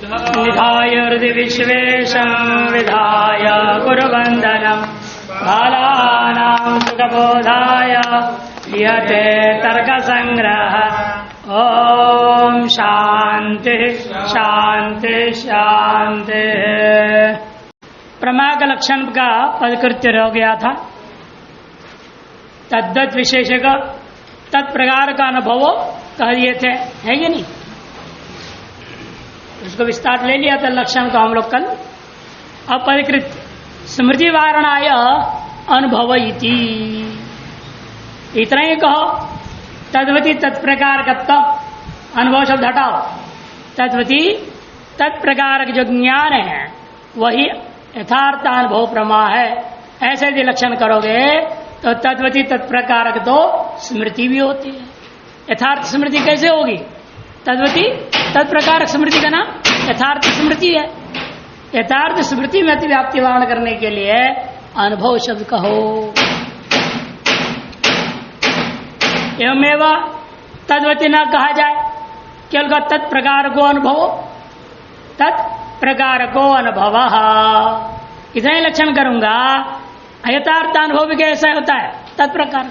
निधाय हृदि विश्वेशं विधाय गुरुवन्दनं बालानां सुखबोधाय क्रियते तर्कसङ्ग्रह। ओम शांति शांति शांति। प्रमा का लक्षण का पदकृत्य हो गया था। तद्वत विशेष का तत्प्रकार का अनुभव कह दिए थे, है कि नहीं? उसको विस्तार ले लिया था लक्षण को हम लोग कल। अब पदकृत स्मृति वारणाय अनुभव इति, इतना ही कहो। तद्वती तत्प्रकार अनुभव शब्द हटाओ। तद्वती तत्प्रकार जो ज्ञान है वही यथार्थ अनुभव प्रमा है। ऐसे यदि लक्षण करोगे तो तद्वती तत्प्रकारक तो स्मृति भी होती है। यथार्थ स्मृति कैसे होगी? तद्वती तत्प्रकारक स्मृति का नाम यथार्थ स्मृति है। यथार्थ स्मृति में अतिव्याप्ति वारण करने के लिए अनुभव शब्द कहो। एवमेव तद्वती न कहा जाए, केवल का तत्प्रकार को अनुभव, तत्प्रकार को अनुभव। इतना ही लक्षण करूंगा। यथार्थ अनुभव भी कैसा होता है? तत्प्रकार।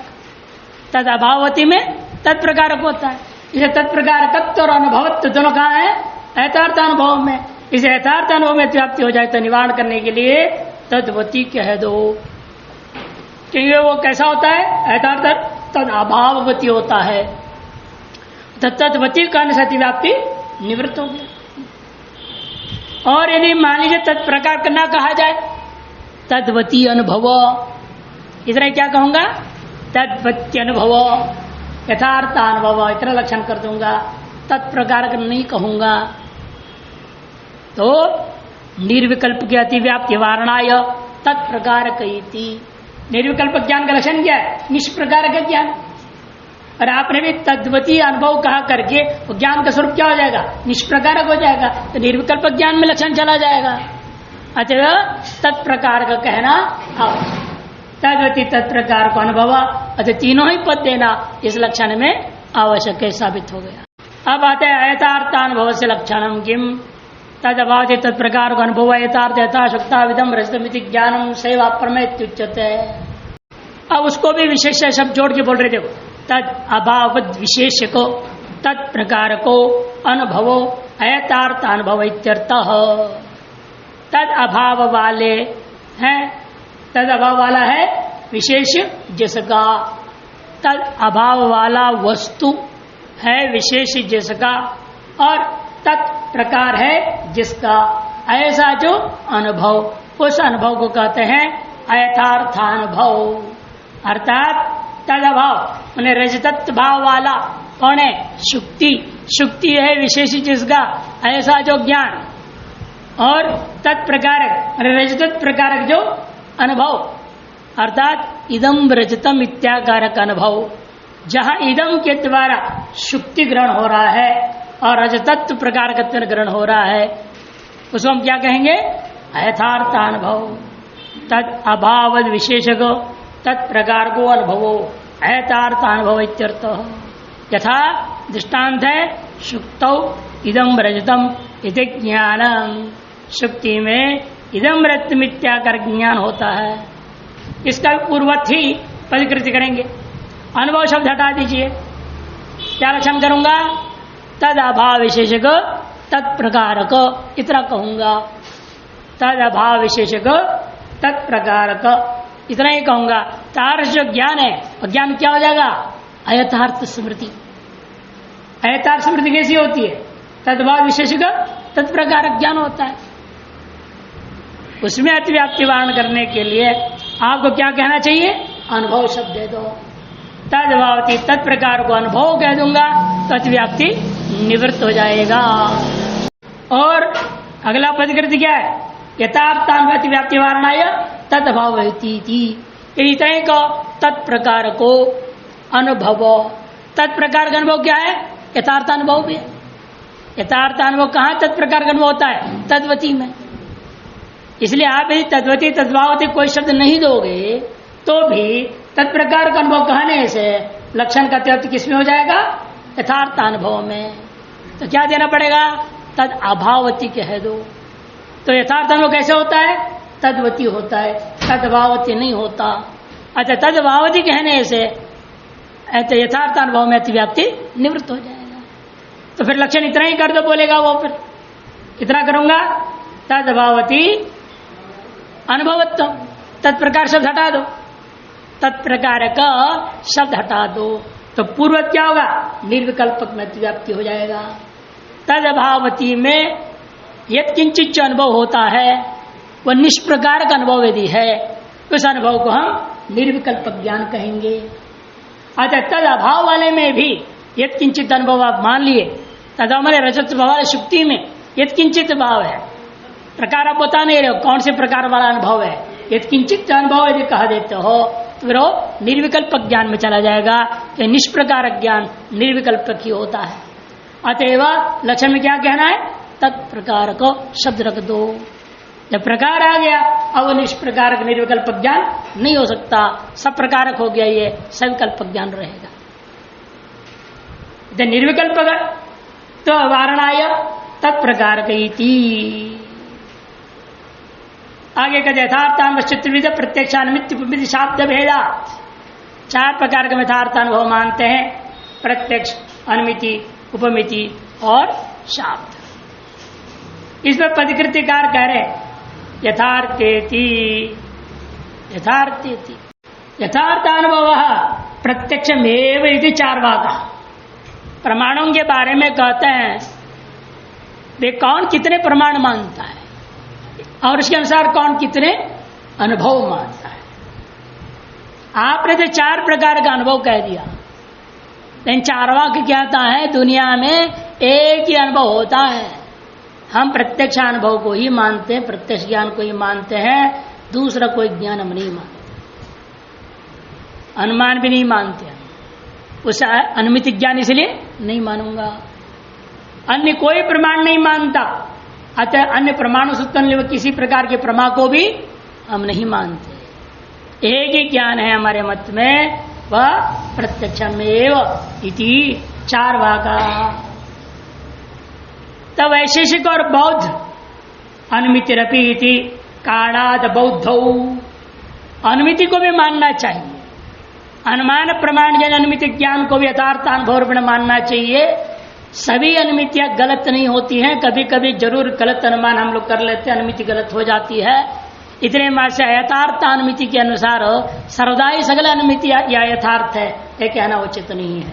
तद अभावती में तत्प्रकारक होता है। इसे तत्प्रकारकत्व और अनुभवत्व दोनों कहा है यथार्थ अनुभव में। इसे यथार्थ अनुभव में व्याप्ति हो जाए तो निवारण करने के लिए तद्वती कह दो। क्योंकि वो कैसा होता है? यथार्थ तद अभाववती होता है। तत्वती कहने से अतिव्याप्ति निवृत्त हो गया। और यदि मान लीजिए तत्प्रकार करना कहा जाए, तद्वती अनुभव, इतना क्या कहूंगा? तद्वती अनुभव, यथार्थ अनुभव, इतना लक्षण कर दूंगा। तत्प्रकार नहीं कहूंगा। तो निर्विकल्प की अतिव्याप्ति वारणाय तत्प्रकार कही। निर्विकल्प ज्ञान का लक्षण क्या है? निष्प्रकार का ज्ञान। और आपने भी तद्वती अनुभव कहा करके वो ज्ञान का स्वरूप क्या हो जाएगा? निष्प्रकारक हो जाएगा। तो निर्विकल्प ज्ञान में लक्षण चला जाएगा। अतः तत्प्रकार का कहना आवश्यक। तद्वती तत्प्रकार को अनुभव, अतः तीनों ही पद देना इस लक्षण में आवश्यक है, साबित हो गया। अब आते हैं यथार्थ अनुभव से लक्षणम किम। तद अभाव तत्प्रकार को अनुभव यथार्थ यथाशक्ता विदम रजतमिति ज्ञानम सेवा प्रमेत्युच्यते। अब उसको भी विशेष शब्द जोड़ के बोल रहे। देखो, तद अभाव विशेष को तत्प्रकार को अनुभव यथार्थ अनुभव इत्यर्थः। तद अभाव वाले हैं, तद अभाव वाला है विशेष जिसका, तद अभाव वाला वस्तु है विशेष जिसका, और तत्प्रकार है जिसका। ऐसा जो अनुभव, उस अनुभव को कहते हैं यथार्थानुभव। अर्थात तद अभाव मैंने रजतत्व भाव वाला कौन है? शुक्ति। शुक्ति है विशेष जिसका, ऐसा जो ज्ञान। और तत्प्रकारक रजतत प्रकारक जो अनुभव, अर्थात इदम रजतम इत्याकारक अनुभव। जहां इदम के द्वारा शुक्ति ग्रहण हो रहा है और रजतत्व प्रकारकत्व ग्रहण हो रहा है, उसको हम क्या कहेंगे? यथार्थ अनुभव। तद अभाव विशेष को तत्प्रकार को अनुभवो यथार्थ अनुभव इत्यर्थ। यथा दृष्टांत है शुक्तौ इदम रजतम इति ज्ञानम। शुक्ति में इदम रजतम इत्याकार ज्ञान होता है। इसका पूर्वत ही पदकृति करेंगे। अनुभव शब्द हटा दीजिए। क्या लक्षण करूंगा? तद अभाव विशेषक तत्प्रकारक, इतना कहूंगा। तद अभाव विशेषक तत्प्रकारक, इतना ही कहूंगा। तार जो ज्ञान है और ज्ञान क्या हो जाएगा? अयथार्थ स्मृति। अयथार्थ स्मृति कैसी होती है? तद्भाव विशेषक तत्प्रकारक ज्ञान होता है। उसमें अतिव्याप्ति वारण करने के लिए आपको क्या कहना चाहिए? अनुभव शब्द दे दो। तद्भावती तत्प्रकार को अनुभव कह दूंगा तो अतिव्याप्ति निवृत्त हो जाएगा। और अगला पदकृति क्या है? यथार्थ अतिव्याप्ति वारणाय तद्भावती। इतने को तत्प्रकार को अनुभव। तत्प्रकार का अनुभव क्या है? यथार्थ अनुभव भी है। यथार्थ अनुभव कहाँ तत्प्रकार का अनुभव होता है? तद्वती में। इसलिए आप यदि तद्वती तद्भावती कोई शब्द नहीं दोगे तो भी तत्प्रकार का अनुभव कहने से लक्षण का अतिव्याप्ति किसमें हो जाएगा? यथार्थ अनुभव में। तो क्या देना पड़ेगा? तद अभावती कह दो। तो यथार्थ अनुभव कैसे होता है? तद्वती होता है, तदभावती नहीं होता। अच्छा, तदभावती कहने से यथार्थ अनुभव में अतिव्याप्ति निवृत्त हो जाएगा। तो फिर लक्षण इतना ही कर दो, बोलेगा वो, फिर इतना करूंगा, तदभावती अनुभवत्व, तत्प्रकार शब्द हटा दो, तत्प्रकार का शब्द हटा दो, तो पूर्व क्या होगा? निर्विकल्पक में अतिव्याप्ति हो जाएगा। तदभावती में यत्किंचित जो अनुभव होता है वह निष्प्रकारक अनुभव यदि है, उस अनुभव को हम निर्विकल्पक ज्ञान कहेंगे। अच्छा, तद अभाव वाले में भी यत्किंचित अनुभव आप मान लिए, तद हमारे रजत भाव वाले शुक्ति में यत्किंचित भाव है, प्रकार आप बता नहीं रहे हो कौन से प्रकार वाला अनुभव है। यत्किंचित अनुभव यदि कह देते हो तो फिर वो निर्विकल्पक ज्ञान में चला जाएगा कि निष्प्रकारक ज्ञान निर्विकल्पक ही होता है। अतएव लक्षण में क्या कहना है? तत्प्रकार को शब्द रख दो। जब प्रकार आ गया अब वो निष्प्रकारक निर्विकल्पक ज्ञान नहीं हो सकता, सब प्रकारक हो गया, ये सविकल्पक ज्ञान रहेगा। जब निर्विकल्पक तो वारणाय तत्प्रकारक इति। आगे का यथार्थान्विद प्रत्यक्षान्वित शाब्द भेदा, चार प्रकार के यथार्थ अनुभव मानते हैं, प्रत्यक्ष, अनुमिति, उपमिति और शाब्द। इसमें पदकृतिकार कह रहे यथार्थेति, यथार्थेति यथार्थ अनुभव प्रत्यक्षमेव इति चार्वाका। प्रमाणों के बारे में कहते हैं वे कौन कितने प्रमाण मानता है और उसके अनुसार कौन कितने अनुभव मानता है। आपने तो चार प्रकार का अनुभव कह दिया, लेकिन चारवाक कहता है दुनिया में एक ही अनुभव होता है। हम प्रत्यक्ष अनुभव को ही मानते हैं, प्रत्यक्ष ज्ञान को ही मानते हैं, दूसरा कोई ज्ञान हम नहीं मानते, अनुमान भी नहीं मानते। उस अनुमिति ज्ञान इसलिए नहीं मानूंगा, अन्य कोई प्रमाण नहीं मानता, अतः अन्य प्रमाणों से उत्पन्न किसी प्रकार के प्रमा को भी हम नहीं मानते। एक ही ज्ञान है हमारे मत में, वह प्रत्यक्षमेव इति चार्वाका। तब वैशेषिक और बौद्ध अनुमितिरपि इति कारणाद बौद्धौ, अनुमिति को भी मानना चाहिए, अनुमान प्रमाण जन अनुमिति ज्ञान को भी यथार्थ अनुभव में मानना चाहिए। सभी अनुमितियां गलत नहीं होती हैं, कभी कभी जरूर गलत अनुमान हम लोग कर लेते हैं, अनुमिति गलत हो जाती है। इतने मार से यथार्थ अनुमिति के अनुसार सर्वदा ही सगल अनुमिति या यथार्थ है, यह कहना उचित नहीं है।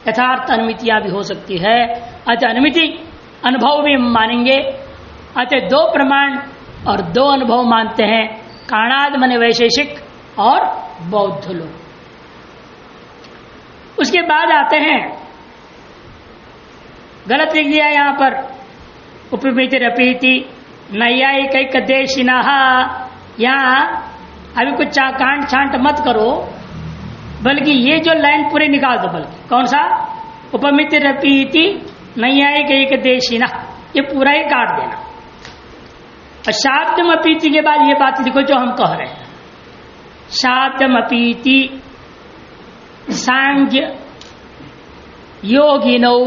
यथार्थ अनुमितियां भी हो सकती है। अच्छा, अनुमिति अनुभव भी मानेंगे। अच्छा, दो प्रमाण और दो अनुभव मानते हैं, कारणाद माने वैशेषिक और बौद्ध लोग। उसके बाद आते हैं, गलत लिख दिया यहां पर, उपमिति रपीति नैयायिक देशिनः। यहां अभी कुछ कांट छांट मत करो, बल्कि ये जो लाइन पूरे निकाल दो। बल्कि कौन सा? उपमिति रपीति नैयायिक देशिनः, ये पूरा ही काट देना। और शाब्दमपीति के बाद ये बात लिखो जो हम कह रहे हैं। शाब्दमपीति सांख्य योगिनौ,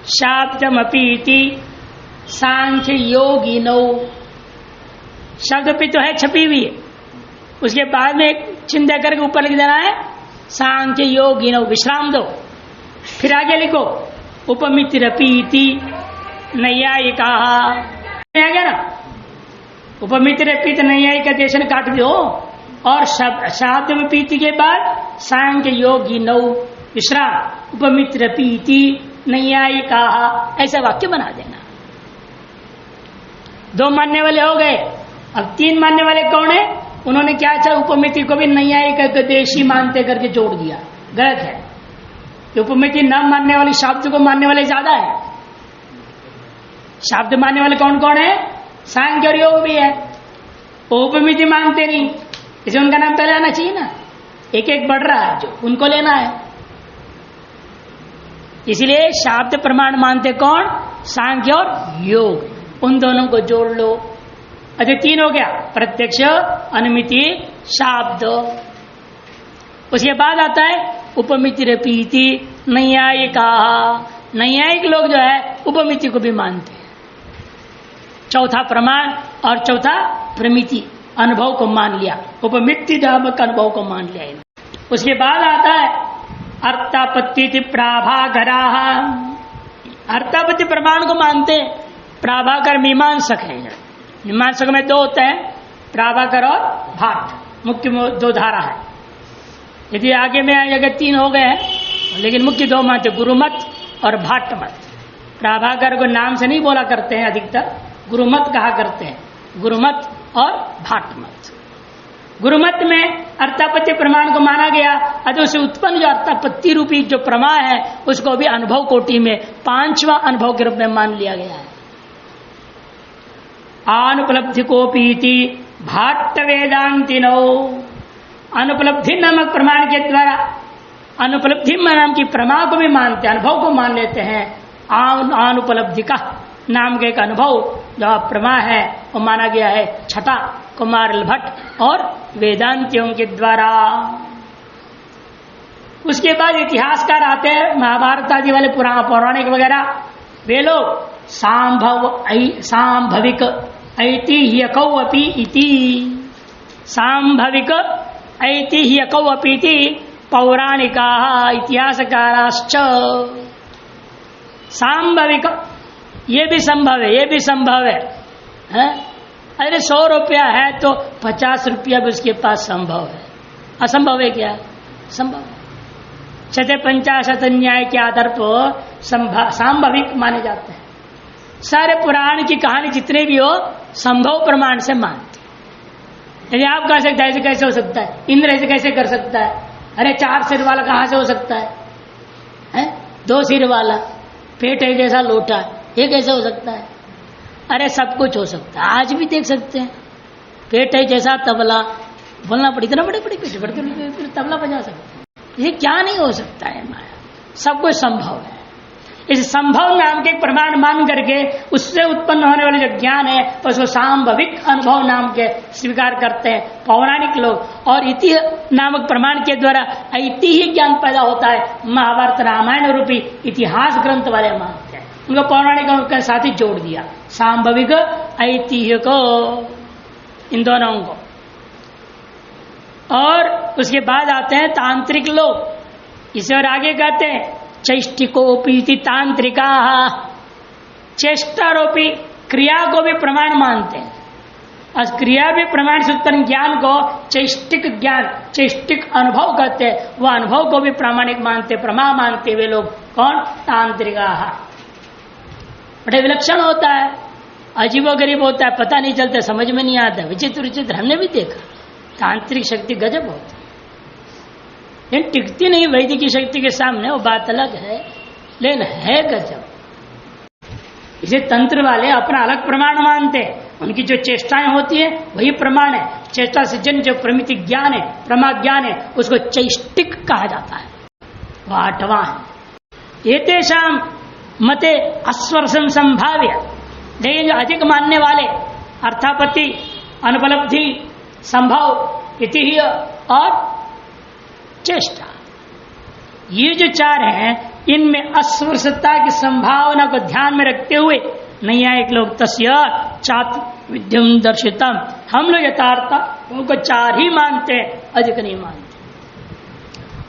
शाब्दमपीति सांख्य योगिनौ। शब्द पे तो है छपी हुई है, उसके बाद में एक चिन्ह करके ऊपर लिख देना है सांख्य योगिनौ, विश्राम दो। फिर आगे लिखो उपमितिरपीति नैयायिका, आ गया ना। उपमितिरपीति नैयायिका देशन काट दो, और शाब्दमपीति के बाद सांख्य योगिनौ विश्राम, उपमितिरपीति नैयायिका, ऐसा वाक्य बना देना। दो मानने वाले हो गए, अब तीन मानने वाले कौन है? उन्होंने क्या अच्छा उपमिति को भी नैयायिक देशी मानते करके जोड़ दिया, गलत है। उपमिति न मानने वाली शब्द को मानने वाले ज्यादा है। शब्द मानने वाले कौन कौन है? सांख्य और योग भी है, उपमिति मानते नहीं, इसे उनका नाम पहले आना चाहिए ना। एक एक बढ़ रहा है, जो उनको लेना है। इसलिए शाब्द प्रमाण मानते कौन? सांख्य और योग, उन दोनों को जोड़ लो। अच्छा, तीन हो गया, प्रत्यक्ष, अनुमिति, शाब्द। उसके बाद आता है उपमितिरपीति नैयायिका, नैयायिक लोग जो है उपमिति को भी मानते हैं। चौथा प्रमाण और चौथा प्रमिति, अनुभव को मान लिया, उपमिति नामक अनुभव को मान लिया। उसके बाद आता है अर्थापत्ति प्राभाकरा। अर्थापत्ति प्रमाण को मानते हैं, प्राभाकर मीमांसक है। मीमांसक में दो होते हैं, प्राभाकर और भाट, मुख्य दो धारा है। यदि आगे में आएगा तीन हो गए हैं, लेकिन मुख्य दो मानते, गुरुमत और भाट मत। प्राभाकर को नाम से नहीं बोला करते हैं, अधिकतर गुरुमत कहा करते हैं, गुरुमत और भाट मत। गुरुमत में अर्थापत्ति प्रमाण को माना गया, अतः उसे उत्पन्न जो अर्थापत्ति रूपी जो प्रमा है उसको भी अनुभव कोटि में पांचवा अनुभव के रूप में मान लिया गया है। अनुपलब्धि को पीति भाट्ट वेदांतिनो, अनुपलब्धि नामक प्रमाण के द्वारा अनुपलब्धि नाम की प्रमा को भी मानते, अनुभव को मान लेते हैं। अनुपलब्धि का नाम के एक अनुभव जो प्रमा है वो माना गया है छठा कुमार भट्ट और वेदांतियों के द्वारा। उसके बाद इतिहासकार आते हैं, महाभारत आदि वाले पौराणिक वगैरह, वे लोग सांभविक ऐतिह्यकौ अपि इति, सांभविक ऐतिह्यकौ अपि इति पौराणिका इतिहासकाराश्च। सांभविक ये भी संभव है, ये भी संभव है? अरे 100 रुपया है तो 50 रुपया भी उसके पास संभव है। असंभव है क्या? संभव है। छठे पंचाशत न्याय के आधार पर सांभविक माने जाते हैं। सारे पुराण की कहानी जितने भी हो संभव प्रमाण से मानते हैं। यदि आप कह सकते हैं ऐसे कैसे हो सकता है, इंद्र ऐसे कैसे कर सकता है, अरे 4 सिर वाला कहां से हो सकता है? 2 सिर वाला, पेट है जैसा लोटा, ये कैसे हो सकता है? अरे सब कुछ हो सकता है। आज भी देख सकते हैं, पेट है जैसा तबला, बोलना पड़े इतना बड़े बड़े पेट बढ़ तबला बजा सकते हैं। ये क्या नहीं हो सकता है? माया सब कुछ संभव है। इस संभव नाम के प्रमाण मान करके उससे उत्पन्न होने वाले जो ज्ञान है उसको सांभविक अनुभव नाम के स्वीकार करते हैं पौराणिक लोग। और इति नामक प्रमाण के द्वारा ऐतिह्य ज्ञान पैदा होता है, महाभारत रामायण रूपी इतिहास ग्रंथ वाले मानते हैं। उनको पौराणिकों के साथ ही जोड़ दिया, सांभविक ऐतिह्य को, इन दोनों को। और उसके बाद आते हैं तांत्रिक लोग। इसे और आगे कहते हैं चैष्टिकोपीति तांत्रिका, चेष्टारोपी क्रिया को भी प्रमाण मानते हैं। और क्रिया भी प्रमाण से उत्पन्न ज्ञान को चैष्टिक ज्ञान, चैष्टिक अनुभव कहते हैं। वह अनुभव को भी प्रामाणिक मानते, प्रमा मानते वे लोग। कौन? तांत्रिका। बड़े विलक्षण होता है, अजीबो गरीब होता है, पता नहीं चलता, समझ में नहीं आता, विचित्र विचित्र हमने भी देखा। तांत्रिक शक्ति गजब होती है, लेकिन टिकती नहीं वैदिक शक्ति के सामने, वो बात अलग है, लेकिन है गजब। इसे तंत्र वाले अपना अलग प्रमाण मानते हैं, उनकी जो चेष्टाएं होती है वही प्रमाण है। चेष्टा से जन जो प्रमिति ज्ञान है, प्रमा ज्ञान है, उसको चैष्टिक कहा जाता है, वह 8वां है। एतेषां मते अस्वर्षम संभाव्य, लेकिन जो अधिक मानने वाले अर्थापत्ति, अनुपलब्धि, संभव, इतिह्य और चेष्टा, ये जो 4 हैं, इनमें अस्वर्षता की संभावना को ध्यान में रखते हुए नैयायिक लोग तस्य चात विद्युम दर्शितम, हम लोग यथार्थ उनको 4 ही मानते हैं, अधिक नहीं मानते।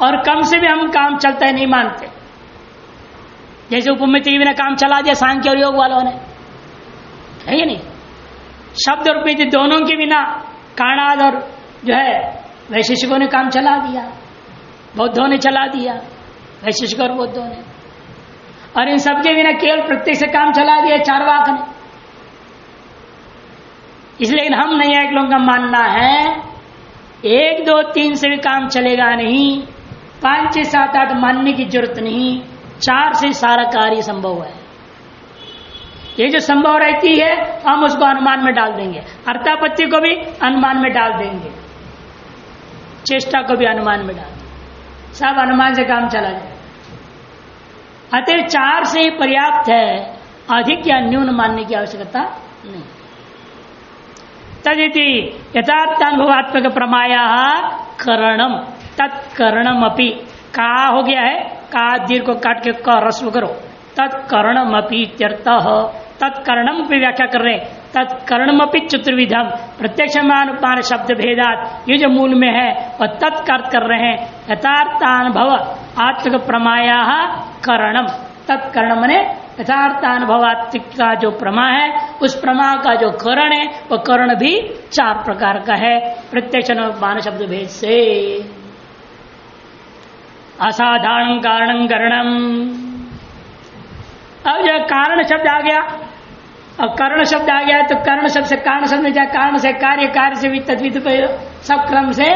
और कम से भी हम काम चलता है नहीं मानते। जैसे उपमिति के बिना काम चला दिया सांख्य और योग वालों ने, है कि नहीं? शब्द और उपमिति दोनों के बिना काणाद और जो है वैशेषिकों ने काम चला दिया, बौद्धों ने चला दिया, वैशेषिक और बौद्धों ने। और इन सबके बिना केवल प्रत्येक से काम चला दिया चारवाक ने। इसलिए हम नैयायिक लोगों का मानना है 1, 2, 3 से भी काम चलेगा नहीं, 5, 6, 7, 8 मानने की जरूरत नहीं, 4 से सारा कार्य संभव है। ये जो संभव रहती है हम उसको अनुमान में डाल देंगे, अर्थापत्ति को भी अनुमान में डाल देंगे, चेष्टा को भी अनुमान में डाल देंगे, सब अनुमान से काम चला जाए। अतः 4 से ही पर्याप्त है, अधिक या न्यून मानने की आवश्यकता नहीं। तदिति यथार्थानुभवात्मक प्रमाया करणम तत्करणम अपि, का हो गया है, का दीर्घ को काट के क रस्व करो, तत्कर्णमपि इत्यर्थः। तत्कर्णम की व्याख्या कर रहे, तत्कर्णमपि चतुर्विधम प्रत्यक्षमानुपान शब्द भेदात, ये जो मूल में है वह तत्कर्त कर रहे हैं। यथार्थानुभव आत्मिक प्रमाया करणम, तत्कर्ण मने यथार्थानुभवात्मिक का जो प्रमा है उस प्रमा का जो करण है वह करण भी 4 प्रकार का है प्रत्यक्ष अनुमान शब्द भेद से। असाधारण कारणं करणम, अब जो कारण शब्द आ गया, अब कर्ण शब्द आ गया तो कर्ण शब्द से कारण शब्द में जाए, कारण से कार्य, कार्य से भी तद्वित सब क्रम से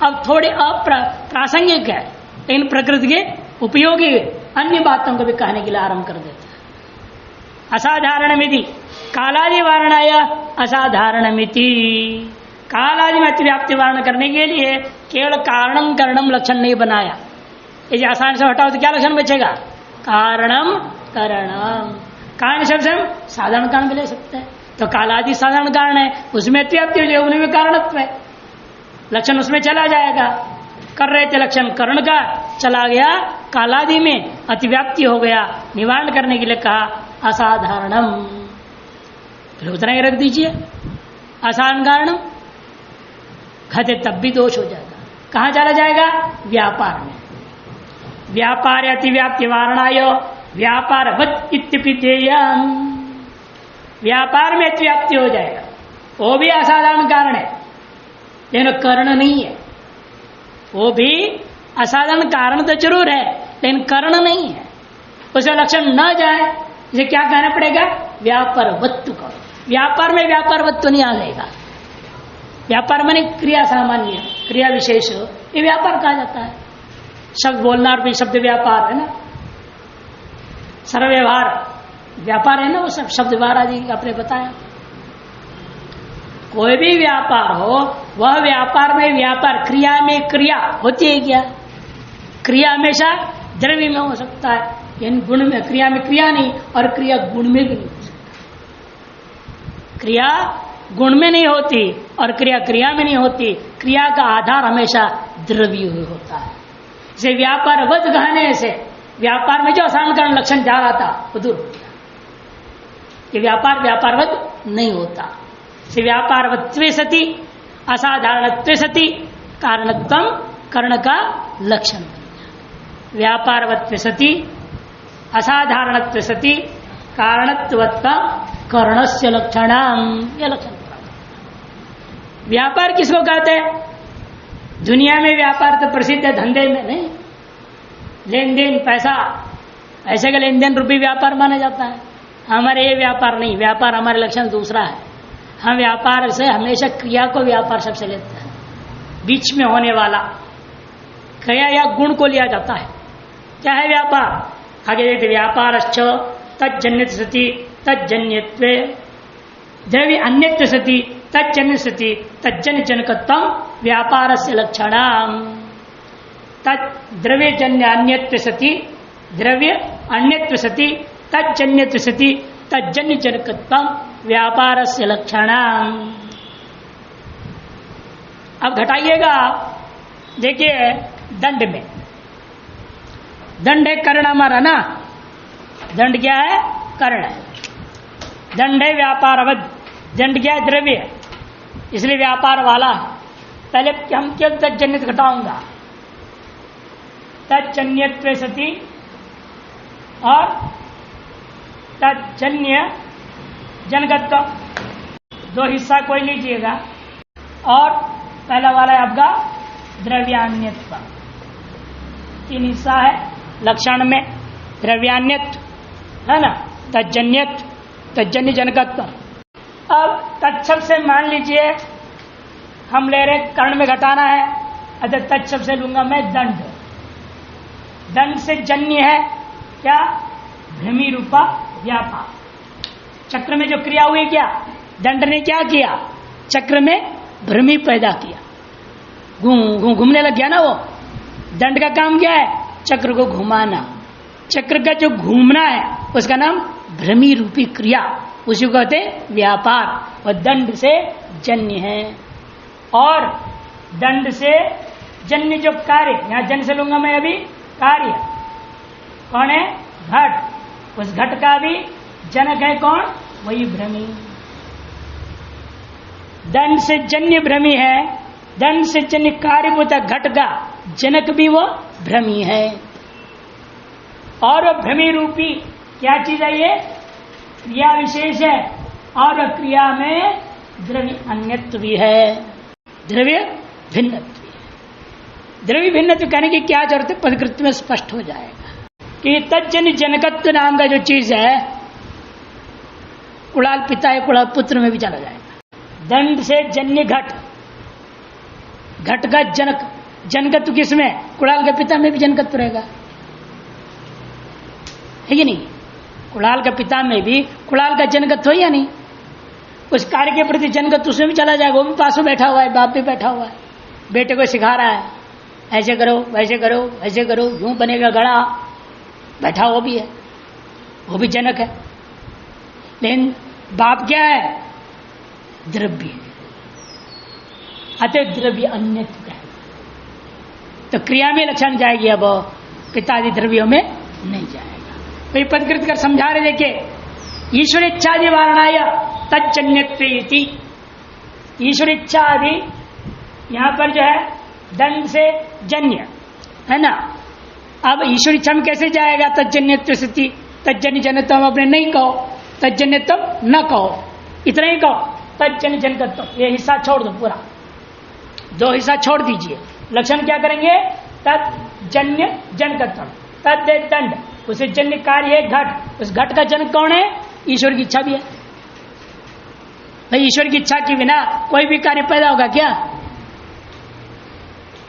अब थोड़ी अप्रासंगिक है लेकिन प्रकृति के उपयोगी अन्य बातों को भी कहने के लिए आरंभ कर देते हैं। असाधारण मिति कालादि वारणाय असाधारण मिति, कालादि में अतिव्याप्ति वारण करने के लिए केवल कारणम करणम लक्षण नहीं बनाया। यदि आसान से हटाओ तो क्या लक्षण बचेगा? कारणम करणम। कारण शब्द से हम साधारण कारण भी ले सकते हैं, तो कालादि साधारण कारण है, उसमें अतिव्याप्ति हो जाएगी, उन्हें भी कारणत्व है, लक्षण उसमें चला जाएगा। कर रहे थे लक्षण कर्ण का, चला गया कालादि में, अतिव्याप्ति हो गया, निवारण करने के लिए कहा असाधारणम। फिर उतना ही रख दीजिए असाधारण कारणम, कहते तब भी दोष हो जाएगा। कहाँ चला जाएगा? व्यापार में। व्यापार अतिव्याप्ति वारणाय व्यापार इत्यपिधेयम्, व्यापार में अतिव्याप्ति हो जाएगा, वो भी असाधारण कारण है लेकिन कर्ण नहीं है। वो भी असाधारण कारण तो जरूर है लेकिन कर्ण नहीं है, उसे लक्षण न जाए, इसे क्या कहना पड़ेगा? व्यापारवत्व का। व्यापार में व्यापारवत्व नहीं आ जाएगा। व्यापार माने क्रिया सामान्य, क्रिया विशेष, ये व्यापार कहा जाता है। शब्द बोलना और भी शब्द व्यापार है ना, सर्वव्यवहार व्यापार है ना, वो सब शब्द व्यवहार आदि आपने बताया। कोई भी व्यापार हो, वह व्यापार में व्यापार, क्रिया में क्रिया होती है क्या? क्रिया हमेशा द्रव्य में हो सकता है, यानी गुण में, क्रिया में क्रिया नहीं, और क्रिया गुण में भी नहीं हो सकता। क्रिया गुण में नहीं होती और क्रिया क्रिया में नहीं होती। क्रिया का आधार हमेशा द्रव्य होता है। इसे व्यापारवत कहने से व्यापार में जो असाधारण कारण लक्षण जा रहा था वो दूर हो गया। ये व्यापार व्यापारवत नहीं होता। इसे व्यापारवत्वे सति असाधारणत्वे सति कारणत्वम कर्ण का लक्षण बन गया। व्यापारवत्वे सति असाधारणत्वे सति कारणत्वत्तम कर्णस्य लक्षणम, यह लक्षण। व्यापार किसको कहते हैं? दुनिया में व्यापार तो प्रसिद्ध है, धंधे में नहीं, लेन देन, पैसा, ऐसे का लेन देन रूपी व्यापार माना जाता है। हमारे ये व्यापार नहीं, व्यापार हमारे लक्षण दूसरा है। हम व्यापार से हमेशा क्रिया को व्यापार शब्द से लेते हैं, बीच में होने वाला क्रिया या गुण को लिया जाता है। क्या है व्यापार? आगे देखते, व्यापारश्च तज्जन्य सति तज्जन्यत्वे द्रव्य अन्यत्व सति तज्जन्य सति तज्जन्य जनकत्वम व्यापारस्य लक्षणम। तद्रव्य जन्य अन्यत्व सति द्रव्य अन्यत्व सति तज्जन्यत्व सति तज्जन्य जनकत्वम व्यापारस्य लक्षणम। अब घटाइएगा, देखिए दंड में, दंड है कर्ण हमारा ना, दंड क्या है? कर्ण है। दंड है व्यापारवद, दंड क्या है? द्रव्य, इसलिए व्यापार वाला है। पहले हम केवल तज्जन्यत घटाऊंगा, तज्जन्यत्वे सति और तज्जन्य जनकत्व, दो हिस्सा कोई लीजिएगा, और पहला वाला है आपका द्रव्यान्यत्व। 3 हिस्सा है लक्षण में, द्रव्यान्यत्व है ना, तज्जन्यत्व, तज्जन्य जनकत्व। अब तत्शब से मान लीजिए हम ले रहे कर्ण में घटाना है, अतः तत्शब से लूंगा मैं दंड। दंड से जन्य है क्या? भ्रमी रूपा व्यापार। चक्र में जो क्रिया हुई क्या? दंड ने क्या किया? चक्र में भ्रमी पैदा किया, घूमने लग गया ना वो। दंड का काम क्या है? चक्र को घुमाना। चक्र का जो घूमना है उसका नाम भ्रमी रूपी क्रिया, उसी को कहते हैं व्यापार। और दंड से जन्य है, और दंड से जन्य जो कार्य, यहां जन्य से लूंगा मैं अभी कार्य, कौन है? घट। उस घट का भी जनक है कौन? वही भ्रमी। दंड से जन्य भ्रमी है, दंड से जन्य कार्यभूत घट का जनक भी वो भ्रमी है। और वो भ्रमी रूपी क्या चीज है? ये क्रिया विशेष है और क्रिया में द्रव्य अन्यत्व भी है, द्रव्य भिन्नत्व भी है। द्रव्य भिन्नत्व कहने की क्या जरूरत है? पदकृत्य में स्पष्ट हो जाएगा कि तज्जन्य जनकत्व नाम का जो चीज है कुणाल पिता है कुणाल पुत्र में भी चला जाएगा। दंड से जन्य घट, घट का जनक, जनकत्व किसमें? कुणाल के पिता में भी जनकत्व रहेगा, है कि नहीं? कुणाल के पिता में भी कुणाल का जनकत्व है या नहीं? उस कार्य के प्रति जनकत्व उसमें भी चला जाएगा। वो भी पास में बैठा हुआ है, बाप भी बैठा हुआ है, बेटे को सिखा रहा है, ऐसे करो वैसे करो ऐसे करो, यूं बनेगा घड़ा, बैठा वो भी है, वो भी जनक है। लेकिन बाप क्या है? द्रव्य है, अतः द्रव्य अन्यत्व है। तो क्रिया में लक्षण जाएगी, अब पितादि द्रव्यों में नहीं जाएगा। तो पदकृत कर समझा रहे, देखे ईश्वर इच्छादि वारणाय तज्जन्यत्व इति। ईश्वर इच्छा आदि यहां पर जो है दंड से जन्य है ना। अब ईश्वर इच्छा में कैसे जाएगा? तज्जन्यत्व स्थिति, तज्जन्य जनत्व हम अपने नहीं कहो, तज्जन्यत्व न कहो, इतना ही कहो तज्जन्य जनकत्व। ये हिस्सा छोड़ दो, पूरा दो हिस्सा छोड़ दीजिए। लक्षण क्या करेंगे? तज्जन्य जनकत्व, तद दंड, उसे जन्य कार्य है घट, उस घट का जनक कौन है? ईश्वर की इच्छा भी है। भाई ईश्वर की इच्छा के बिना कोई भी कार्य पैदा होगा क्या?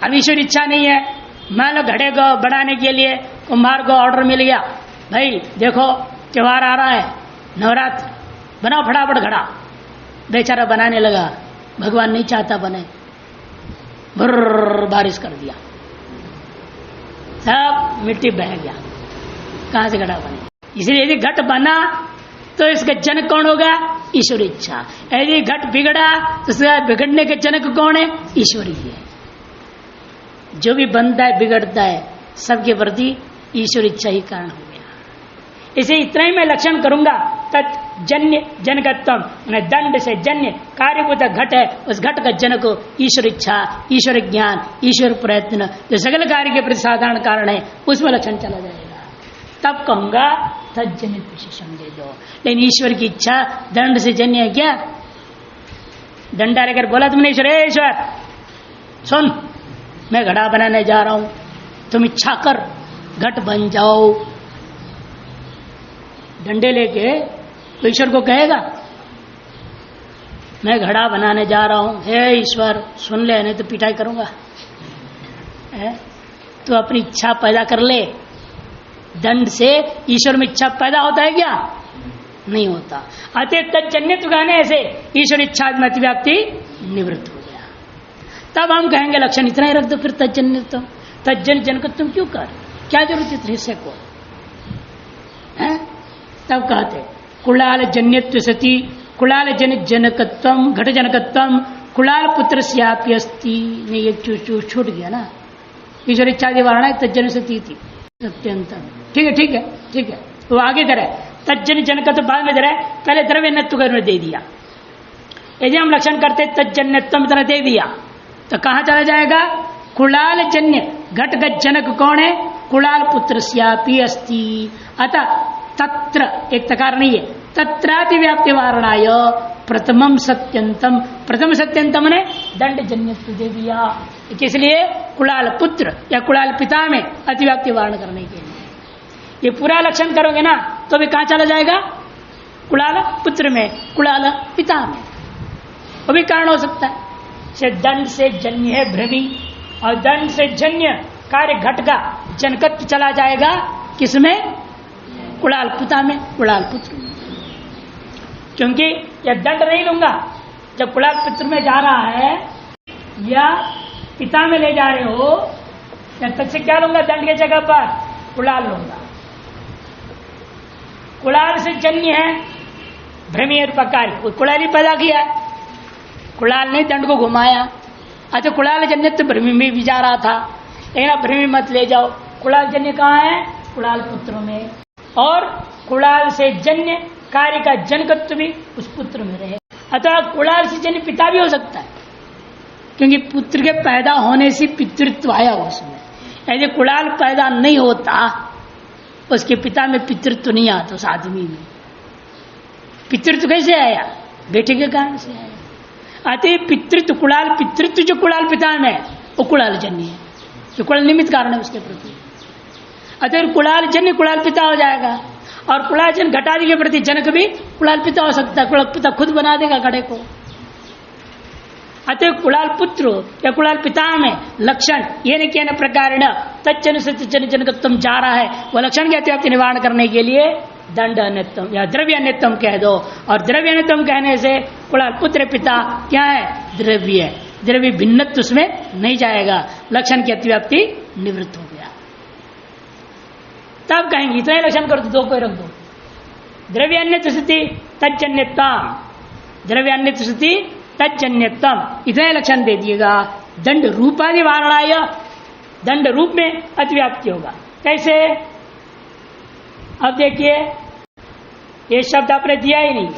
अब ईश्वर इच्छा नहीं है, मान लो घड़े को बनाने के लिए कुम्हार को ऑर्डर मिल गया, भाई देखो त्योहार आ रहा है, नवरात्र, बनाओ फटाफट घड़ा। बेचारा बनाने लगा, भगवान नहीं चाहता बने, भर्र बारिश कर दिया, सब मिट्टी बह गया, कहां से घड़ा बने? इसलिए यदि घट बना तो इसका जनक कौन होगा? ईश्वर इच्छा। यदि घट बिगड़ा तो इसका बिगड़ने के जनक कौन है? ईश्वर ही है। जो भी बनता है बिगड़ता है सबके प्रति ईश्वर इच्छा ही कारण हो गया। इसे इतना ही मैं लक्षण करूंगा, तज्जन्य जनकत्व, दंड से जन्य कार्यभूत घट है, उस घट का जनक ईश्वर इच्छा, ईश्वर ज्ञान, ईश्वर प्रयत्न, जो सगल कार्य के प्रति साधारण कारण है, उसमें लक्षण चला जाएगा। तब कहूंगा तज्जन्य विशेषण दे दो। लेकिन ईश्वर की इच्छा दंड से जन्य है क्या? डंडा लेकर बोला तुमने ईश्वर सुन, मैं घड़ा बनाने जा रहा हूं, तुम इच्छा कर घट बन जाओ। डंडे लेके तो ईश्वर को कहेगा मैं घड़ा बनाने जा रहा हूं, हे ईश्वर सुन ले, नहीं तो पिटाई करूंगा। तो अपनी इच्छा पैदा कर ले। दंड से ईश्वर में इच्छा पैदा होता है क्या? नहीं होता। अतः तज्जन्यत्व कहने से ईश्वर इच्छा में अतिव्याप्ति निवृत्त हो गया। तब हम कहेंगे लक्षण इतना ही रख दो, फिर तज्जन्यत्व, तज्जन्य जनकत्व क्यों कर, क्या जरूरत इस हिस्से को है? तब कहते कुलाल जन्यत्व सती, कुलाल जन जनकत्व घट जनकत्व कुलाल पुत्र स्यापि अस्ति। नहीं, एक छूट गया ना, ईश्वर इच्छा वारणा तज्जन सती थी अत्यंत। ठीक है ठीक है ठीक है, वो आगे करे तज्जन जनकत्व बाद में दे रहे, पहले द्रव्यत्व का दे दिया। यदि हम लक्षण करते तज्जन्यत्व तरह दे दिया तो कहां चला जाएगा? कुलाल जन्य घट का जनक कौन है? कुलाल पुत्र स्यापि अस्ति। अतः तत्र एक तकार नहीं है, तत्रापि व्याप्ति वारणाय प्रथमम सत्यंतम, प्रथम सत्यंतम ने दंड जन्यत्व दे दिया। इसलिए कुलाल पुत्र या कुलाल पिता में अतिव्याप्ति वारण करने के लिए ये पूरा लक्षण करोगे ना तो भी कहां चला जाएगा? कुलाल पुत्र में, कुलाल पिता में। वो भी कारण हो सकता है। से दंड से जन्य है भ्रमी, और दंड से जन्य कार्य घट का जनकत्व चला जाएगा किसमें? कुलाल पिता में, कुलाल पुत्र में। क्योंकि यह दंड नहीं लूंगा, जब कुलाल पुत्र में जा रहा है या पिता में ले जा रहे हो, तब से क्या लूंगा? दंड के जगह पर कुलाल लूंगा। कुलाल से जन्य है भ्रमी रूपकारी, कुलाल ही पैदा किया है, कुलाल ने दंड को घुमाया। अच्छा, कुलाल जन्य तो भ्रमी में भी जा रहा था, लेकिन अब भ्रमी मत ले जाओ। कुलाल जन्य कहाँ है? कुलाल पुत्रों में। और कुणाल से जन्य कार्य का जनकत्व भी उस पुत्र में रहे, अथवा कुणाल से जन्य पिता भी हो सकता है, क्योंकि पुत्र के पैदा होने से पितृत्व आया उसमें। यदि कुणाल पैदा नहीं होता, उसके पिता में पितृत्व नहीं आता, उस आदमी में पितृत्व कैसे आया? बेटे के कारण से आया। अतः पितृत्व कुणाल, पितृत्व जो कुणाल पिता में वो कुणाल जन्य है, जो कुणाल निमित्त कारण है उसके प्रति। अतः कुणाल जन्य कुणाल पिता हो जाएगा, और कुणाल जन्य घटादि के प्रति जनक भी कुणाल पिता हो सकता है। कुणाल पिता खुद बना देगा घड़े को। अतः कुणाल पुत्र या कुणाल पिता में लक्षण ये नहीं कहना प्रकार तच्चन से जनकत्व जा रहा है, वह लक्षण के अतिव्याप्ति निवारण करने के लिए दंड अन्यतम या द्रव्य अन्यतम कह दो। और द्रव्य अन्यतम कहने से कुणाल पुत्र पिता क्या है? द्रव्य। द्रव्य भिन्नत्व उसमें नहीं जाएगा, लक्षण की अतिव्याप्ति निवृत्त हो गया। तब कहेंगे इतना ही लक्षण कर दो, कोई रख दो। द्रव्य अन्यत्व स्थिति तज्जन्यतम, द्रव्य अन्यत्व स्थिति तज्जन्यतम, इतना ही लक्षण दे दिएगा। दंड रूपादि वारणाय, दंड रूप में अतिव्याप्ति होगा। कैसे? अब देखिए, ये शब्द आपने दिया ही नहीं,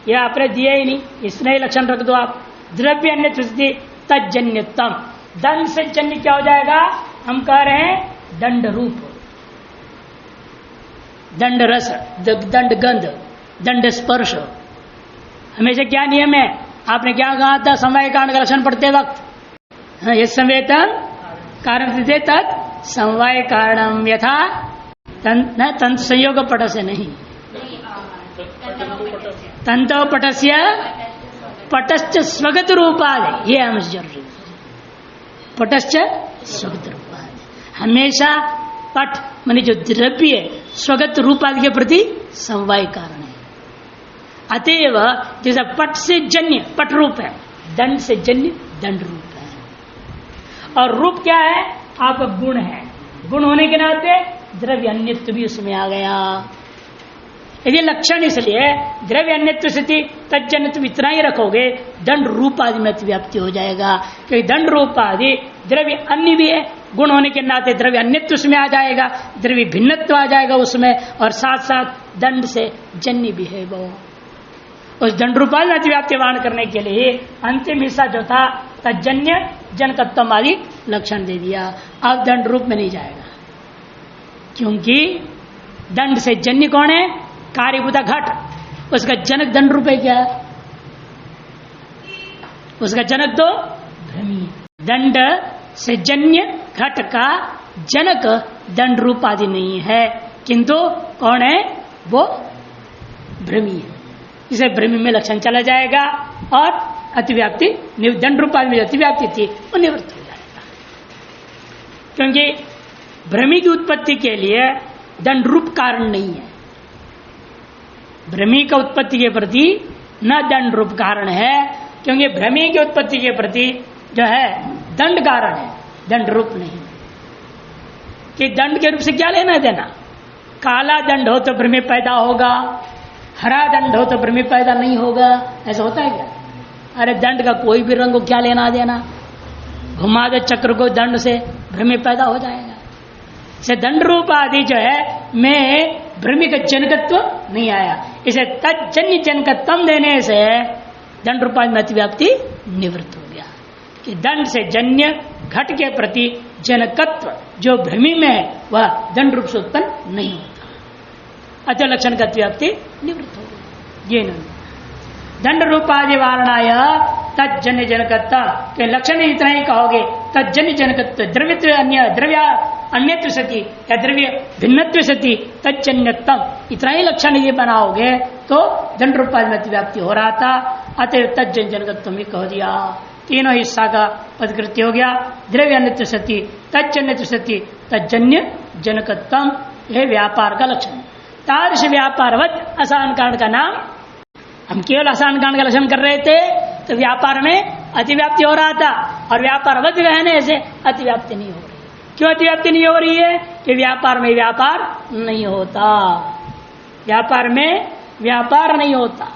ये आपने दिया ही नहीं, इसने ही लक्षण रख दो आप। द्रव्य अन्यत्व स्थिति तज्जन्यतम, दंड से जन्य क्या हो जाएगा? हम कह रहे हैं दंड रूप, दंड रस, दंड गंध, दंड स्पर्श। हमेशा क्या नियम है? आपने क्या कहा था समवाय कारण का लक्षण पढ़ते वक्त? ये संवेतन कारण से तत् समवाय कारणम यथा तंत्र संयोग पट से नहीं, तंतो पटस्य पटश्च स्वगत रूपादि, ये हम जरूरी। पटश्च स्वगत रूपादि, हमेशा पट माने जो द्रव्य स्वगत रूपादि के प्रति समवाय कारण है। अतएव जैसा पट से जन्य पट रूप है, दंड से जन्य दंड रूप है। और रूप क्या है? आपका गुण है, गुण होने के नाते द्रव्य अन्यत्व भी उसमें आ गया। यदि लक्षण इसलिए द्रव्य अन्यत्व स्थिति तज्जन्यत्व इतना ही रखोगे, दंड रूप आदि में व्याप्ति हो जाएगा। क्योंकि दंड रूप आदि द्रव्य अन्य भी है, गुण होने के नाते द्रव्य अन्यत्व उसमें आ जाएगा, द्रव्य भिन्नत्व आ जाएगा उसमें, और साथ साथ दंड से जन्य भी है। वो उस दंड रूपादि में अतिव्याप्ति वारण करने के लिए अंतिम हिस्सा जो था तज्जन्य जनकत्व आदि लक्षण दे दिया। अब दंड रूप में नहीं जाएगा, क्योंकि दंड से जन्य कौन है? कार्यभूता घट, उसका जनक दंड रूप है। क्या उसका जनक तो भ्रमी। दंड से जन्य घट का जनक दंड रूप आदि नहीं है, किंतु कौन है? वो भ्रमी है। इसे भ्रमी में लक्षण चला जाएगा और अतिव्याप्ति दंड रूप आदि में अतिव्याप्ति थी वो निवृत्त हो जाएगा। क्योंकि भ्रमी की उत्पत्ति के लिए दंड रूप कारण नहीं है, भ्रमी का उत्पत्ति के प्रति न दंड रूप कारण है, क्योंकि भ्रमी की उत्पत्ति के प्रति जो है दंड कारण है, दंड रूप नहीं। कि दंड के रूप से क्या लेना देना? काला दंड हो तो भ्रमी पैदा होगा, हरा दंड हो तो भ्रमी पैदा नहीं होगा, ऐसा होता है क्या? अरे दंड का कोई भी रंग को क्या लेना देना? घुमा दे चक्र को दंड से, भ्रमी पैदा हो जाएगा। इसे दंड रूप आदि जो है में भ्रमी का जनकत्व नहीं आया, इसे तज्जन्य जनकत्व देने से दंड रूप आदि में अतिव्याप्ति निवृत्त हो गया। कि दंड से जन्य घट के प्रति जनकत्व जो भ्रमी में है वह दंड रूप से उत्पन्न नहीं होता, अतः लक्षण का अतिव्याप्ति निवृत्त हो गई। ये नहीं दंड रूपादि वारणाय तज्जन्य जनकत्व के लक्षण इतना ही कहोगे, तज्जन्य जनकत्व द्रव्यत्व अन्य द्रव्य अन्यत्व सती या द्रव्य भिन्नत्व सती तज्जन्यत्व इतना ही लक्षण ये बनाओगे तो दंड रूपादि में अतिव्याप्ति हो रहा था, अतः तज्जन्य जनकत्व भी कह दिया। तीनों हिस्सा का पदकृत्य हो गया। द्रव्य अन्यत्व सती तज्जन्यत्व सती तज्जन्य जनकत्व, यह व्यापार का लक्षण। तादृश व्यापारवत आसान कारण का नाम, हम केवल आसान कारण का लक्षण कर रहे थे तो व्यापार में अतिव्याप्ति हो रहा था, और व्यापारवत रहने से अतिव्याप्ति नहीं हो रही। क्यों अतिव्याप्ति नहीं हो रही है? कि व्यापार में व्यापार नहीं होता, व्यापार में व्यापार नहीं होता।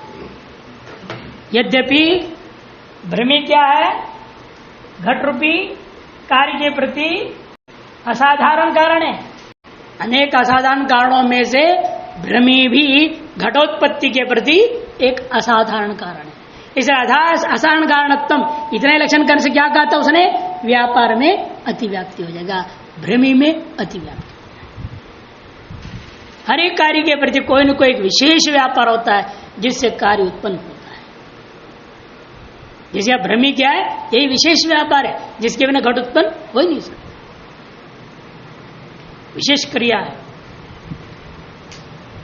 यद्यपि भ्रमी क्या है? घट रूपी कार्य के प्रति असाधारण कारण है। अनेक असाधारण कारणों में से भ्रमी भी घटोत्पत्ति के प्रति एक असाधारण कारण है। इस असाधारण कारणत्म इतने लक्षण करने से क्या कहा था उसने, व्यापार में अतिव्याप्ति हो जाएगा, भ्रमी में अतिव्याप्ति। हर एक कार्य के प्रति कोई न कोई एक विशेष व्यापार होता है जिससे कार्य उत्पन्न होता है। जैसे भ्रमी क्या है, यही विशेष व्यापार है जिसके बिना घट उत्पन्न हो ही नहीं सकता, विशेष क्रिया है।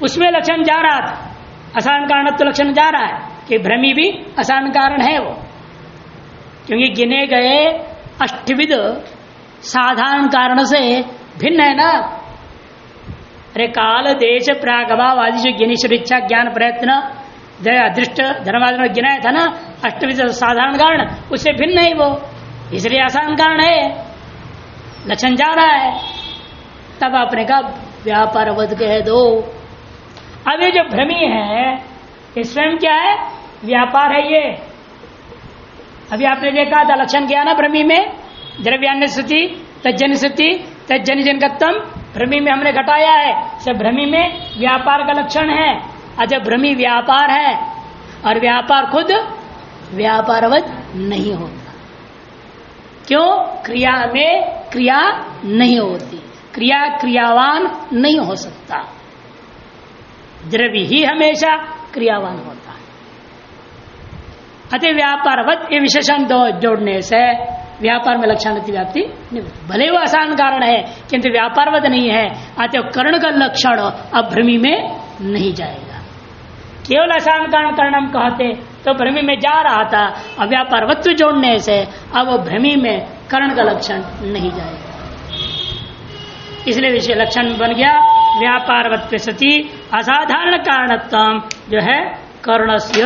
उसमें लक्षण जा रहा था, असाधारण कारणत्व लक्षण जा रहा है कि भ्रमी भी असाधारण कारण है वो, क्योंकि गिने गए अष्टविध साधारण कारण से भिन्न है ना। अरे काल देश प्रागभाव आदि जो गिनीश्वर इच्छा ज्ञान प्रयत्न अदृष्ट धर्माधर्म गिनाया था ना, अष्टविध साधारण कारण, उससे भिन्न है वो, इसलिए असाधारण कारण है, लक्षण जा रहा है। तब आपने कहा व्यापार वध कह दो। अब ये जो भ्रमी है ये स्वयं क्या है, व्यापार है ये। अभी आपने देखा था लक्षण क्या ना भ्रमी में, द्रव्यान्य स्थिति तज्जन स्थिति तज्जन जनकत्तम, भ्रमी में हमने घटाया है, सब भ्रमी में व्यापार का लक्षण है। अच्छा भ्रमी व्यापार है और व्यापार खुद व्यापारवत नहीं होता, क्यों, क्रिया में क्रिया नहीं होती, क्रिया क्रियावान नहीं हो सकता, द्रव्य ही हमेशा क्रियावान होता है। अतः व्यापारवत ये विशेषण जोड़ने से व्यापार में लक्षण व्याप्ति नहीं होती, भले वो आसान कारण है किंतु व्यापारवत नहीं है। अतः कर्ण का लक्षण अब भ्रमी में नहीं जाएगा। केवल आसान कारण कर्ण हम कहते तो भ्रमी में जा रहा था, अब व्यापारवत्व जोड़ने से अब भ्रमी में कर्ण का लक्षण नहीं जाएगा, इसलिए विषय लक्षण बन गया व्यापारवत्व सती असाधारण कारणत्म जो है कर्णस्य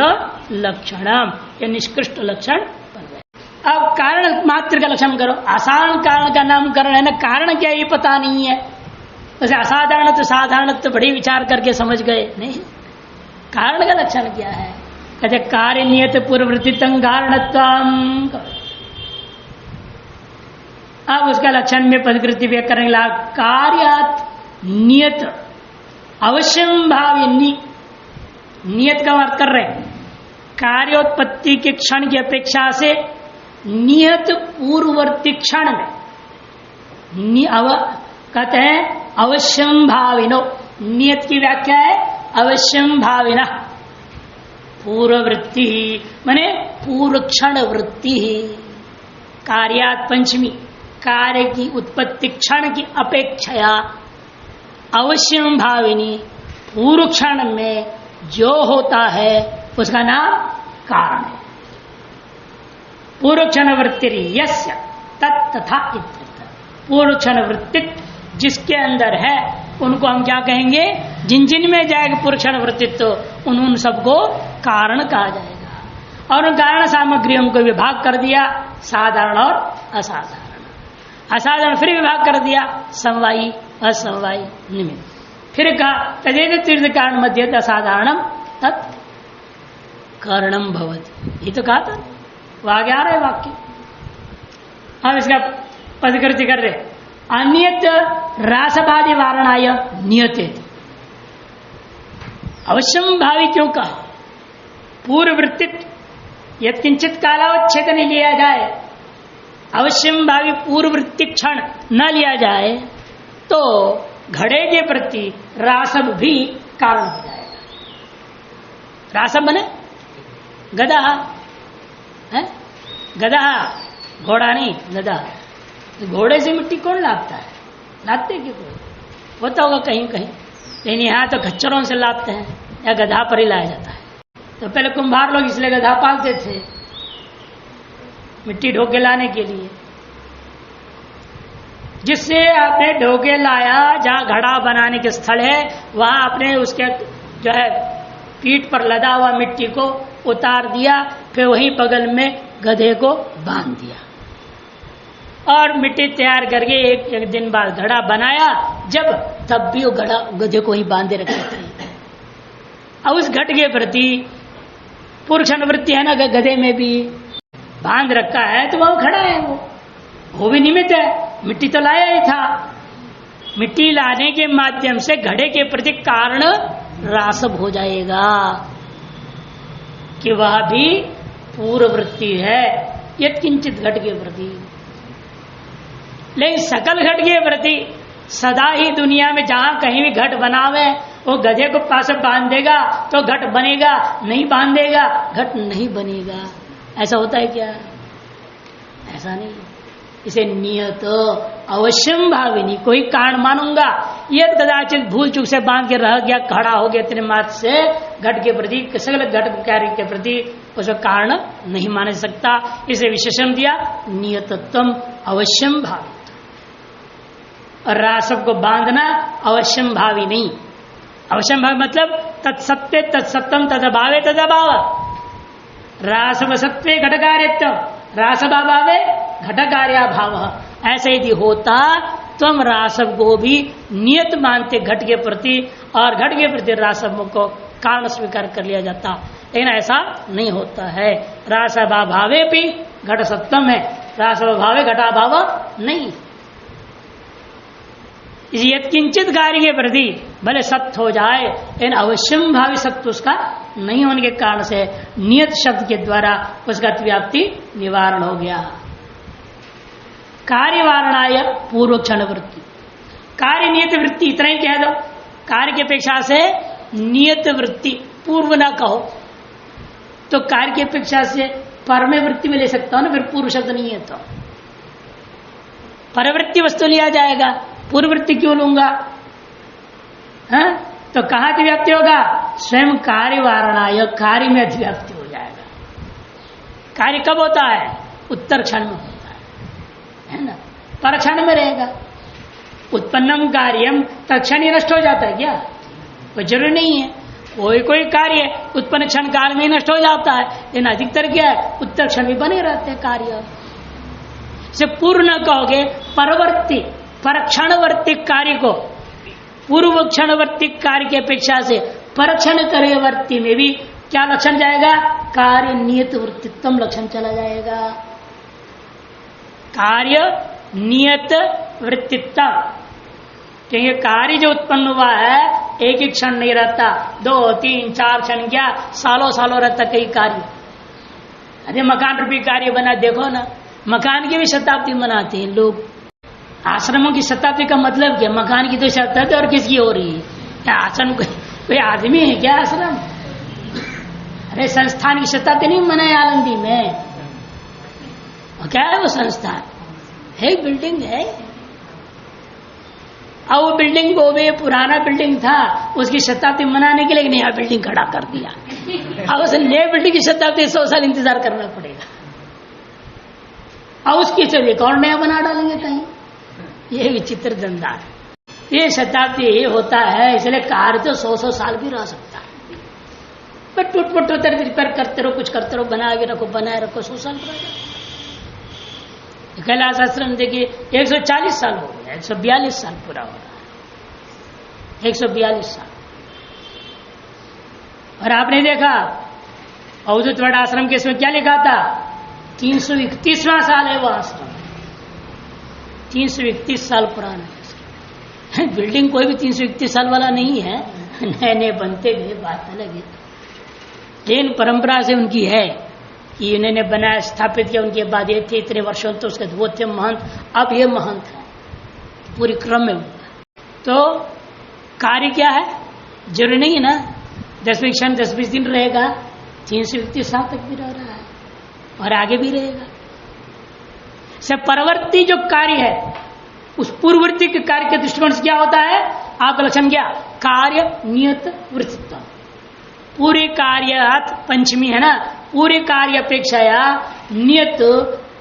लक्षणम, ये निष्कृष्ट लक्षण बन गया। अब कारण मात्र का लक्षण करो, असाधारण कारण का नामकरण है ना, कारण क्या ये पता नहीं है, वैसे असाधारणत्व साधारणत्व बड़ी विचार करके समझ गए नहीं, कारण का लक्षण क्या है, कहते कार्य नियत पूर्ववृत्तितं कारणत्वम। अब उसका लक्षण में पदकृति व्यक्त करने लगा, कार्यात नियत अवश्यम भावी, नियत का अर्थ कर रहे हैं कार्योत्पत्ति के क्षण की अपेक्षा से नियत पूर्ववर्ती क्षण में कहते हैं अवश्यम भाविनो, नियत की व्याख्या है अवश्यम भाविना, पूर्ववृत्ति माने पूर्व क्षण वृत्ति, कार्यात पंचमी, कार्य की उत्पत्ति क्षण की अपेक्षया अवश्यम भाविनी, पूर्व क्षण में जो होता है उसका नाम कारण है। पूर्व क्षण वृत्ति यस्य तथा इत्यर्थ, पूर्व क्षण वृत्ति जिसके अंदर है उनको हम क्या कहेंगे, जिन जिन में जाएगा पूर्व क्षण वृत्तित्व उन सबको कारण कहा जाएगा। और उन कारण सामग्रियों को विभाग कर दिया, साधारण और असाधारण, असाधारण फिर विभाग कर दिया समवायी असमवायी निमित्त, फिर कहा तदेव तीर्थ कारण मध्य असाधारणम तत् कारणम भवति, ये तो कहा था, वो आगे आ रहा है वाक्य। हम इसका पदकृति कर रहे, अन्यत रासबादी वारणाय नियते, अवश्यम भावी क्यों कहा, पूर्ववृत्तित यद किंचित कालावच्छेद नहीं लिया जाए, अवश्यम भावी पूर्ववृत्ति क्षण न लिया जाए तो घड़े के प्रति रासब भी कारण हो जाएगा। रासब बने गधा है, गधा घोड़ा नहीं, गधा, घोड़े से मिट्टी कौन लाता है, लाते क्यों, कोई होता होगा कहीं कहीं, लेकिन यहाँ तो खच्चरों से लाते हैं या गधा पर ही लाया जाता है। तो पहले कुम्हार लोग इसलिए गधा पालते थे, मिट्टी ढोके लाने के लिए, जिससे आपने ढोके लाया, जहाँ घड़ा बनाने के स्थल है वहां आपने उसके जो है पीठ पर लदा हुआ मिट्टी को उतार दिया, फिर वहीं बगल में गधे को बांध दिया और मिट्टी तैयार करके एक दिन बाद घड़ा बनाया, जब तब भी वो घड़ा गधे को ही बांधे रखे थे। अब उस घट के प्रति पुरुष अनुवृत्ति है ना, गधे में भी बांध रखा है तो वह खड़ा है, वो भी निमित्त है, मिट्टी तो लाया ही था, मिट्टी लाने के माध्यम से घड़े के प्रति कारण रासव हो जाएगा कि वह भी पूर्ववृत्ति है यद किंचित घट के प्रति। लेकिन सकल घट के प्रति सदा ही दुनिया में जहां कहीं भी घट बनावे, वो गधे को पास बांध देगा तो घट बनेगा, नहीं बांधेगा घट नहीं बनेगा। ऐसा होता है क्या? ऐसा नहीं। इसे नियत अवश्यम भाविनी, कोई कारण मानूंगा, यद कदाचित भूल चूक से बांध के रह गया, खड़ा हो गया इतने मात्र से, घट के प्रति सगल घट कार्य के प्रति उसका कारण नहीं मान सकता। इसे विशेषण दिया नियतत्वम अवश्यम भावी। और रासव को बांधना अवश्यम भावी नहीं। अवश्यम भावी मतलब तत्सत्य तत्सत्यम तदभावे तदभाव। रासव सत्वे घटकार्यत्व, रासभावे घटकार्याभाव। ऐसे यदि होता तो हम रासव को भी नियत मानते घट के प्रति, और घट के प्रति रासव को कारण स्वीकार कर लिया जाता। लेकिन ऐसा नहीं होता है। रासभावे भी घट सत्यम है, रासभावे घटाभाव नहीं। यत्किंचित कार्य के प्रति भले सत्य हो जाए, लेकिन अवश्यम भावी सत्य उसका नहीं होने के कारण से नियत शब्द के द्वारा उसका व्याप्ति निवारण हो गया। कार्य वारणाय पूर्व क्षण वृत्ति, कार्य नियत वृत्ति इतना ही कह दो। कार्य की अपेक्षा से नियत वृत्ति, पूर्व ना कहो तो कार्य की अपेक्षा से परमे वृत्ति में ले सकता हूं ना, फिर पूर्व शब्द नहीं है तो परवृत्ति वस्तु लिया जाएगा, पूर्ववृत्ति क्यों लूंगा? हाँ? तो कहां अतिव्याप्ति होगा? स्वयं कार्य वारणाय, कार्य में अतिव्याप्ति हो जाएगा। कार्य कब होता है? उत्तर क्षण में होता है ना, पर क्षण में रहेगा। उत्पन्नम कार्यम तत्क्षण ही नष्ट हो जाता है क्या? कोई जरूरी नहीं है। कोई कोई कार्य उत्पन्न क्षण काल में ही नष्ट हो जाता है, लेकिन अधिकतर क्या है? उत्तर क्षण में बने रहते हैं कार्य। से पूर्ण न कहोगे, परवर्ती परक्षणवर्ती कार्य को पूर्व क्षणवर्ती कार्य की अपेक्षा से परक्षण कार्यवर्ती में भी क्या लक्षण जाएगा? कार्य नियत वृत्तित्व लक्षण चला जाएगा। कार्य नियत वृत्तित्व, क्योंकि कार्य जो उत्पन्न हुआ है एक ही क्षण नहीं रहता, 2 3 4 क्षण, क्या सालों सालों रहता कई कार्य। अरे मकान रूपी कार्य बना, देखो ना, मकान की भी शताब्दी मनाते हैं लोग। आश्रमों की शताब्दी का मतलब क्या? मकान की तो शताब्दी और किसकी हो रही है? क्या आश्रम कोई आदमी है क्या आश्रम? अरे संस्थान की शताब्दी नहीं मनाए आलंदी में। और क्या है वो संस्थान? है बिल्डिंग है, और वो बिल्डिंग को भी पुराना बिल्डिंग था, उसकी शताब्दी मनाने के लिए नया बिल्डिंग खड़ा कर दिया। अब उस नए बिल्डिंग की शताब्दी 100 साल इंतजार करना पड़ेगा, और उसकी चलिए एक और नया बना डालेंगे कहीं। ये विचित्र धंधा है। ये शताब्दी ये होता है, इसलिए कार्य तो 100 साल भी रह सकता है, पर टूट होते रिपेयर करते रहो, कुछ करते रहो, बना के रखो, बनाए रखो, 100 साल रह जाए। कैलाश आश्रम देखिए 140 साल हो गया, 142 साल पूरा हो रहा है, 142 साल। और आपने देखा अवधूत वट आश्रम के इसमें क्या लिखा था? 331वां साल है वो आश्रम, 331 साल पुराना है। बिल्डिंग कोई भी 331 साल वाला नहीं है, नए नए बनते गए, बात अलग है। लेकिन परंपरा से उनकी है कि इन्होंने बनाया, स्थापित किया, उनके बाद ये थे इतने वर्षों, तो उसके वो थे महंत, अब ये महंत है, पूरी क्रम में उनका। तो कार्य क्या है? जरूरी नहीं है ना 10 क्षण 10-20 दिन रहेगा, 331 साल तक भी रह रहा है और आगे भी रहेगा। से परवर्ती जो कार्य है, उस पूर्ववर्ती के कार्य के दृष्टिकोण से क्या होता है? आपका लक्षण क्या? कार्य नियत वृत्तित्व। पूरे कार्य पंचमी है ना, पूरे कार्य अपेक्षाया नियत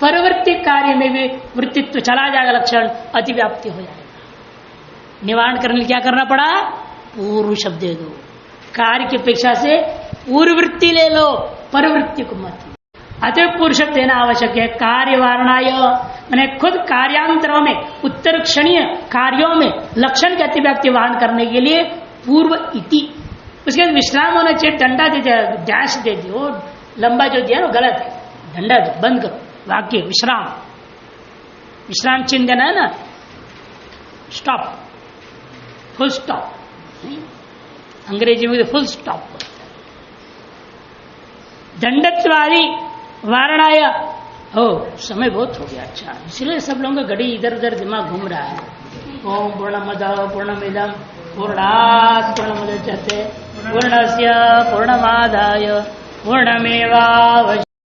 परवर्ती कार्य में भी वृत्तित्व चला जाएगा, लक्षण अतिव्याप्ति हो जाएगा। निवारण करने लिए क्या करना पड़ा? पूर्व शब्द दे दो। कार्य की अपेक्षा से पूर्ववृत्ति ले लो, परवृत्ति को मत। अतः पूर्व शब्द देना आवश्यक है। कार्य वारणाय मैंने खुद कार्यांतरों में, उत्तर क्षणीय कार्यों में लक्षण की अतिव्याप्ति वाहन करने के लिए पूर्व इति, उसके बाद विश्राम होना चाहिए। डंडा दे दिया, डैश दे दियो, लंबा जो दिया वो गलत है, डंडा दो, बंद करो वाक्य। विश्राम, विश्राम चिन्ह देना है ना, स्टॉप, फुल स्टॉप, अंग्रेजी में फुल स्टॉप। दंडत्वादि वारणाय, हो समय बहुत हो गया। अच्छा, इसलिए सब लोगों का घड़ी इधर उधर दिमाग घूम रहा है। ओम पूर्णमद पूर्णमिदं पूर्णात् पूर्णमुदच्यते पूर्णस्य पूर्णमादाय पूर्णमेवावशिष्यते।